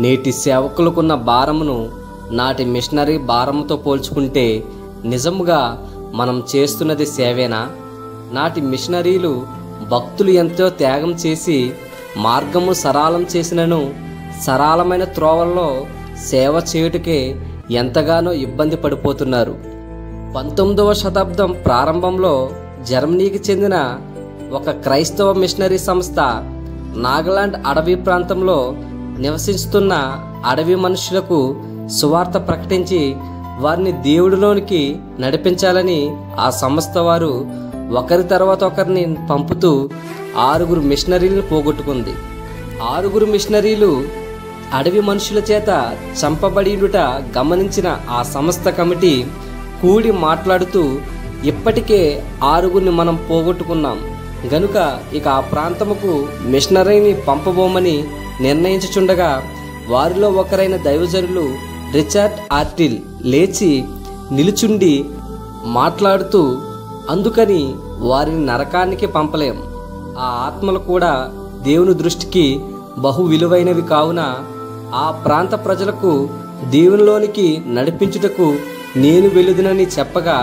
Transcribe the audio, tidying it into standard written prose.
నేటి సేవకులకున్న భారమును నాటి మిషనరీ భారముతో పోల్చుకుంటే నిజముగా మనం చేస్తున్నది సేవేనా? నాటి మిషనరీలు భక్తులు ఎంతో త్యాగం చేసి మార్గము సరళం చేసినను సరళమైన త్రోవల్లో సేవ చేయుటకే ఎంతగానో ఇబ్బంది పడిపోతున్నారు. 19వ శతాబ్దం ప్రారంభంలో జర్మనీకి చెందిన ఒక క్రైస్తవ మిషనరీ సంస్థ నాగాలాండ్ అడవి ప్రాంతంలో నివసిస్తున్న అడవి మనుషులకు సువార్త ప్రకటించి వారిని దేవుడిలోనికి నడిపించాలని ఆ సంస్థ వారు ఒకరి తర్వాత ఒకరిని పంపుతూ 6 మిషనరీలను పోగొట్టుకుంది. 6 మిషనరీలు అడవి మనుషుల చేత చంపబడియుట గమనించిన ఆ సంస్థ కమిటీ కూడి మాట్లాడుతూ, ఇప్పటికే 6 మనం పోగొట్టుకున్నాం గనుక ఇక ఆ ప్రాంతముకు మిషనరీని పంపబోమని నిర్ణయించుచుండగా వారిలో ఒకరైన దైవజనులు రిచర్డ్ ఆర్టిల్ లేచి నిలుచుండి మాట్లాడుతూ, అందుకని వారిని నరకానికి పంపలేం. ఆ ఆత్మలు కూడా దేవుని దృష్టికి బహు విలువైనవి కావున ఆ ప్రాంత ప్రజలకు దేవునిలోనికి నడిపించుటకు నేను వెలుదునని చెప్పగా